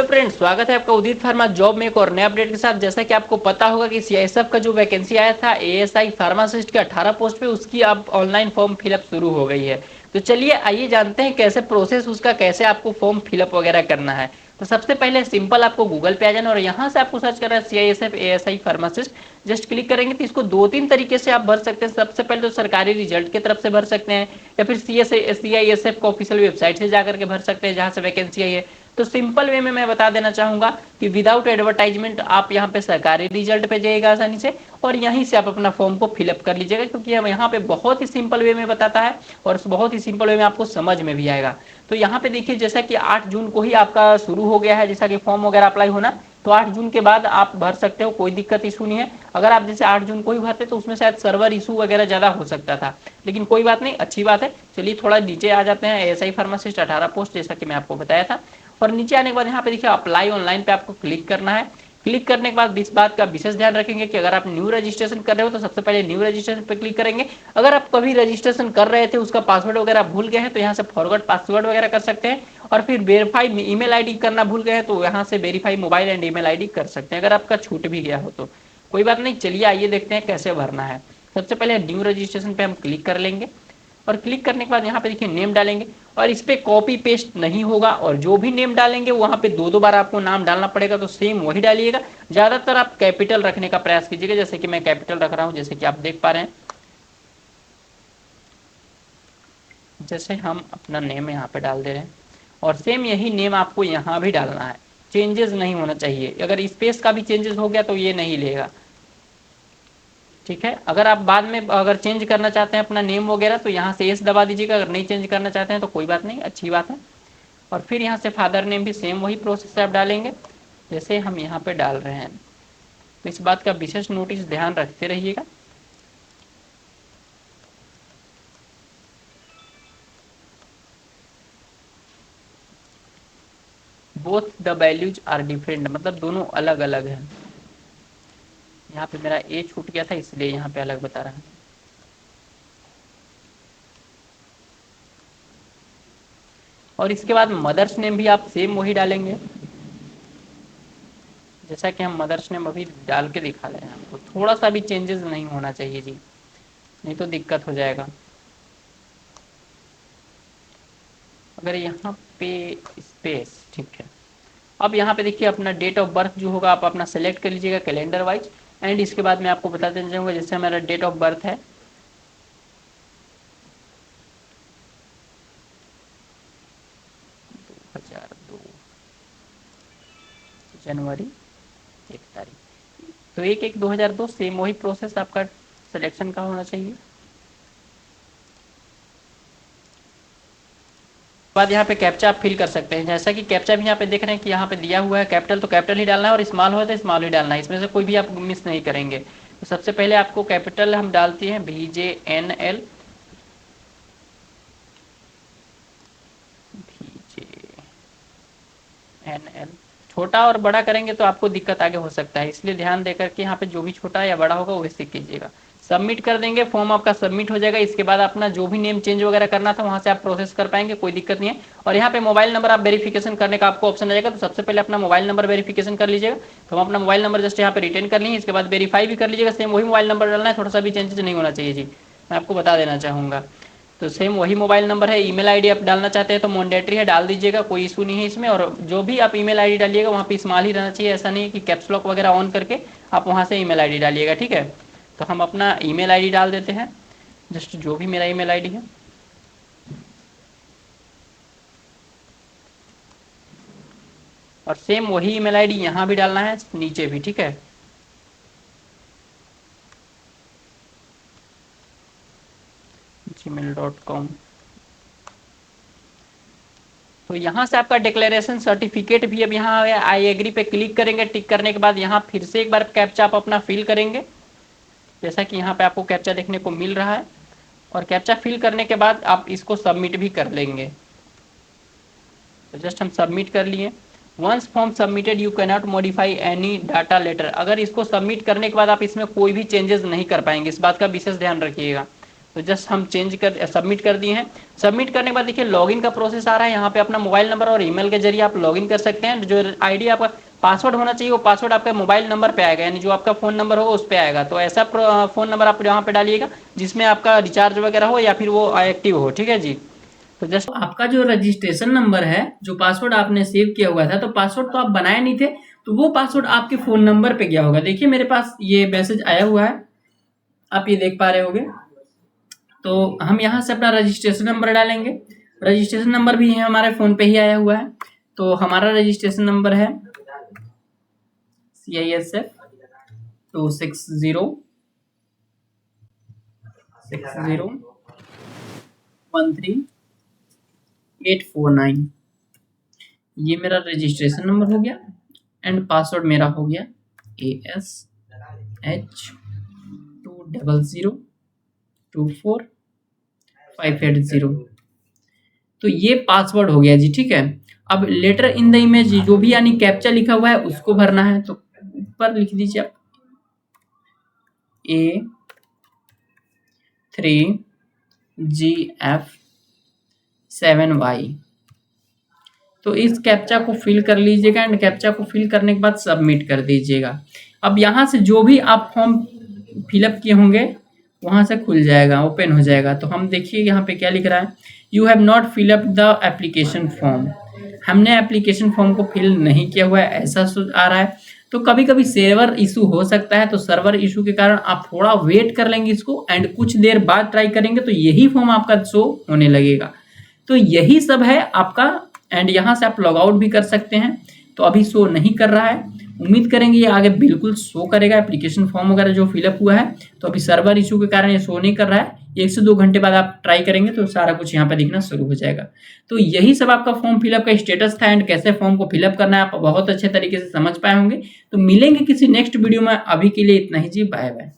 तो फ्रेंड्स, स्वागत है आपका उदित फार्मा जॉब में एक और नए अपडेट के साथ। जैसा कि आपको पता होगा कि सीआईएसएफ का जो वैकेंसी आया था एएसआई फार्मासिस्ट के 18 पोस्ट पे, उसकी अब ऑनलाइन फॉर्म फिलअप शुरू हो गई है। तो चलिए आइए जानते हैं कैसे प्रोसेस उसका, कैसे आपको फॉर्म फिलअप वगैरह करना है। तो सबसे पहले सिंपल आपको गूगल पे आ जाना और यहाँ से आपको सर्च करना है CISF ASI pharmacist. Just click करेंगे तो इसको दो तीन तरीके से आप भर सकते हैं। सबसे पहले तो सरकारी रिजल्ट की तरफ से भर सकते हैं, या फिर सीआईएसएफ को ऑफिशियल वेबसाइट से जाकर के भर सकते हैं जहाँ से वैकेंसी आई है। तो सिंपल वे में मैं बता देना चाहूंगा कि विदाउट एडवर्टाइजमेंट आप यहाँ पे सरकारी रिजल्ट पे जाइएगा आसानी से, और यहीं से आप अपना फॉर्म को फिलअप कर लीजिएगा, क्योंकि हम यहाँ पे बहुत ही सिंपल वे में बताता है और बहुत ही सिंपल वे में आपको समझ में भी आएगा। तो यहाँ पे देखिए, जैसा कि 8 जून को ही आपका शुरू हो गया है, जैसा कि फॉर्म वगैरह अप्लाई होना, तो 8 जून के बाद आप भर सकते हो, कोई दिक्कत इशू नहीं है। अगर आप जैसे 8 जून को ही भरते तो उसमें शायद सर्वर इशू वगैरह ज्यादा हो सकता था, लेकिन कोई बात नहीं, अच्छी बात है। चलिए थोड़ा नीचे आ जाते हैं। एएसआई फार्मासिस्ट 18 पोस्ट, जैसा कि मैं आपको बताया था। और नीचे आने के बाद यहाँ पे देखिए अप्लाई ऑनलाइन पे आपको क्लिक करना है। क्लिक करने के बाद इस बात का विशेष ध्यान रखेंगे कि अगर आप न्यू रजिस्ट्रेशन कर रहे हो तो सबसे पहले न्यू रजिस्ट्रेशन पे क्लिक करेंगे। अगर आप कभी रजिस्ट्रेशन कर रहे थे, उसका पासवर्ड वगैरह भूल गए हैं, तो यहाँ से फॉरवर्ड पासवर्ड वगैरह कर सकते हैं। और फिर वेरीफाई ईमेल आईडी करना भूल गए हैं तो यहाँ से verify mobile and email ID कर सकते हैं, अगर आपका छूट भी गया हो तो कोई बात नहीं। चलिए आइए देखते हैं कैसे भरना है। सबसे पहले न्यू रजिस्ट्रेशन पे हम क्लिक कर लेंगे, और क्लिक करने के बाद यहाँ पे देखिए नेम डालेंगे, और इस पे कॉपी पेस्ट नहीं होगा, और जो भी नेम डालेंगे वहां पे दो दो बार आपको नाम डालना पड़ेगा, तो सेम वही डालिएगा। ज्यादातर आप कैपिटल रखने का प्रयास कीजिएगा, जैसे कि मैं कैपिटल रख रहा हूँ, जैसे कि आप देख पा रहे हैं। जैसे हम अपना नेम यहाँ पे डाल दे रहे हैं, और सेम यही नेम आपको यहाँ भी डालना है, चेंजेस नहीं होना चाहिए। अगर स्पेस का भी चेंजेस हो गया तो ये नहीं लेगा, ठीक है। अगर आप बाद में अगर चेंज करना चाहते हैं अपना नेम वगैरह तो यहाँ से एस दबा दीजिएगा, अगर नहीं चेंज करना चाहते हैं तो कोई बात नहीं, अच्छी बात है। और फिर यहाँ से फादर नेम भी सेम वही प्रोसेस से आप डालेंगे जैसे हम यहाँ पे डाल रहे हैं। तो इस बात का विशेष नोटिस ध्यान रखते रहिएगा। Both the values are different, मतलब दोनों अलग अलग हैं। यहाँ पे मेरा ए छूट गया था इसलिए यहाँ पे अलग बता रहा है। और इसके बाद मदर्स नेम भी आप सेम वही डालेंगे, जैसा कि हम मदर्स नेम अभी डाल के दिखा रहे हैं आपको। थोड़ा सा भी चेंजेस नहीं होना चाहिए जी, नहीं तो दिक्कत हो जाएगा। अगर यहाँ पे स्पेस, ठीक है। अब यहाँ पे देखिए अपना डेट ऑफ बर्थ जो होगा आप अपना सेलेक्ट कर लीजिएगा कैलेंडर वाइज। एंड इसके बाद मैं आपको बता देना चाहूँगा, जैसे हमारा डेट ऑफ बर्थ है 2002 जनवरी 1 तारीख, तो 1/1/2002 सेम वही प्रोसेस आपका सिलेक्शन का होना चाहिए। बाद यहाँ पे कैप्चा आप फिल कर सकते हैं, जैसा कि कैप्चा भी यहाँ पे देख रहे हैं कि यहाँ पे दिया हुआ है कैपिटल, तो कैपिटल ही डालना है, और स्मॉल हो तो स्मॉल ही डालना है, इसमें से कोई भी आप मिस नहीं करेंगे। तो सबसे पहले आपको कैपिटल हम डालते हैं VJNL, VJNL। छोटा और बड़ा करेंगे तो आपको दिक्कत आगे हो सकता है, इसलिए ध्यान देकर के यहाँ पे जो भी छोटा या बड़ा होगा वैसे कीजिएगा। सबमिट कर देंगे, फॉर्म आपका सबमिट हो जाएगा। इसके बाद अपना जो भी नेम चेंज वगैरह करना था वहां से आप प्रोसेस कर पाएंगे, कोई दिक्कत नहीं है। और यहाँ पे मोबाइल नंबर आप वेरिफिकेशन करने का आपको ऑप्शन आ जाएगा, तो सबसे पहले अपना मोबाइल नंबर वेरिफिकेशन कर लीजिएगा। तो हम अपना मोबाइल नंबर जस्ट यहाँ पे रिटेन कर लेंगे, इसके बाद वेरीफाई भी कर लीजिएगा। सेम वही मोबाइल नंबर डालना है, थोड़ा सा भी चेंजेस नहीं होना चाहिए जी, मैं आपको बता देना चाहूँगा। तो सेम वही मोबाइल नंबर है। ईमेल आईडी आप डालना चाहते हैं तो मैंडेटरी है, डाल दीजिएगा, कोई इशू नहीं है इसमें। और जो भी आप ईमेल आईडी डालिएगा वहाँ पे स्मॉल ही रहना चाहिए, ऐसा नहीं है कि कैप्स लॉक वगैरह ऑन करके आप वहाँ से ईमेल आईडी डालिएगा, ठीक है। तो हम अपना ईमेल आईडी डाल देते हैं, जस्ट जो भी मेरा ईमेल आईडी है। और सेम वही ईमेल आईडी यहाँ भी डालना है, नीचे भी, ठीक है। gmail.com। तो यहाँ से आपका डिक्लेरेशन सर्टिफिकेट भी अब यहाँ है, आई एग्री पे क्लिक करेंगे। टिक करने के बाद यहाँ फिर से एक बार कैप्चा आप अपना फिल करेंगे, जैसा कि यहाँ पे आपको कैप्चा देखने को मिल रहा है। और कैप्चा फिल करने के बाद आप इसको सबमिट भी कर लेंगे। तो जस्ट हम सबमिट कर लिए। Once form submitted you cannot modify any data later, अगर इसको सबमिट करने के बाद आप इसमें कोई भी चेंजेस नहीं कर पाएंगे, इस बात का विशेष ध्यान रखिएगा। तो जस्ट हम चेंज कर सबमिट कर दिए हैं। सबमिट करने के बाद देखिए लॉगिन का प्रोसेस आ रहा है। यहाँ पे अपना मोबाइल नंबर और ईमेल के जरिए आप लॉगिन कर सकते हैं। जो आईडी आपका पासवर्ड होना चाहिए वो पासवर्ड आपका मोबाइल नंबर पे आएगा, यानी जो आपका फ़ोन नंबर होगा उस पर आएगा। तो ऐसा फ़ोन नंबर आप यहाँ पे डालिएगा जिसमें आपका रिचार्ज वगैरह हो या फिर वो एक्टिव हो, ठीक है जी। तो जस्ट आपका जो रजिस्ट्रेशन नंबर है, जो पासवर्ड आपने सेव किया हुआ था, तो पासवर्ड तो आप बनाए नहीं थे, तो वो पासवर्ड आपके फ़ोन नंबर पे गया होगा। देखिए मेरे पास ये मैसेज आया हुआ है, आप ये देख पा रहे होंगे। तो हम यहाँ से अपना रजिस्ट्रेशन नंबर डालेंगे। रजिस्ट्रेशन नंबर भी है हमारे फ़ोन पे ही आया हुआ है। तो हमारा रजिस्ट्रेशन नंबर है CISF 2606013 ये मेरा रजिस्ट्रेशन नंबर हो गया एंड पासवर्ड मेरा हो गया ASH20024580। तो ये पासवर्ड हो गया जी, ठीक है। अब लेटर इन द इमेज जो भी यानी कैप्चा लिखा हुआ है उसको भरना है। तो ऊपर लिख दीजिए आप A3GF7Y। तो इस कैप्चा को फिल कर लीजिएगा एंड कैप्चा को फिल करने के बाद सबमिट कर दीजिएगा। अब यहाँ से जो भी आप फॉर्म फिलअप किए होंगे वहाँ से खुल जाएगा, ओपन हो जाएगा। तो हम देखिए यहाँ पे क्या लिख रहा है, you have not fill up the application form. हमने एप्लीकेशन फॉर्म को फिल नहीं किया हुआ है, ऐसा आ रहा है। तो कभी कभी सर्वर इशू हो सकता है, तो सर्वर इशू के कारण आप थोड़ा वेट कर लेंगे इसको एंड कुछ देर बाद ट्राई करेंगे तो यही फॉर्म आपका शो होने लगेगा। तो यही सब है आपका एंड यहाँ से आप लॉग आउट भी कर सकते हैं। तो अभी शो नहीं कर रहा है, उम्मीद करेंगे ये आगे बिल्कुल शो करेगा एप्लीकेशन फॉर्म वगैरह जो फिलअप हुआ है। तो अभी सर्वर इशू के कारण ये शो नहीं कर रहा है। 1 से 2 घंटे बाद आप ट्राई करेंगे तो सारा कुछ यहाँ पे दिखना शुरू हो जाएगा। तो यही सब आपका फॉर्म फिलअप का स्टेटस था एंड कैसे फॉर्म को फिलअप करना है आप बहुत अच्छे तरीके से समझ पाए होंगे। तो मिलेंगे किसी नेक्स्ट वीडियो में, अभी के लिए इतना ही जी, बाय बाय।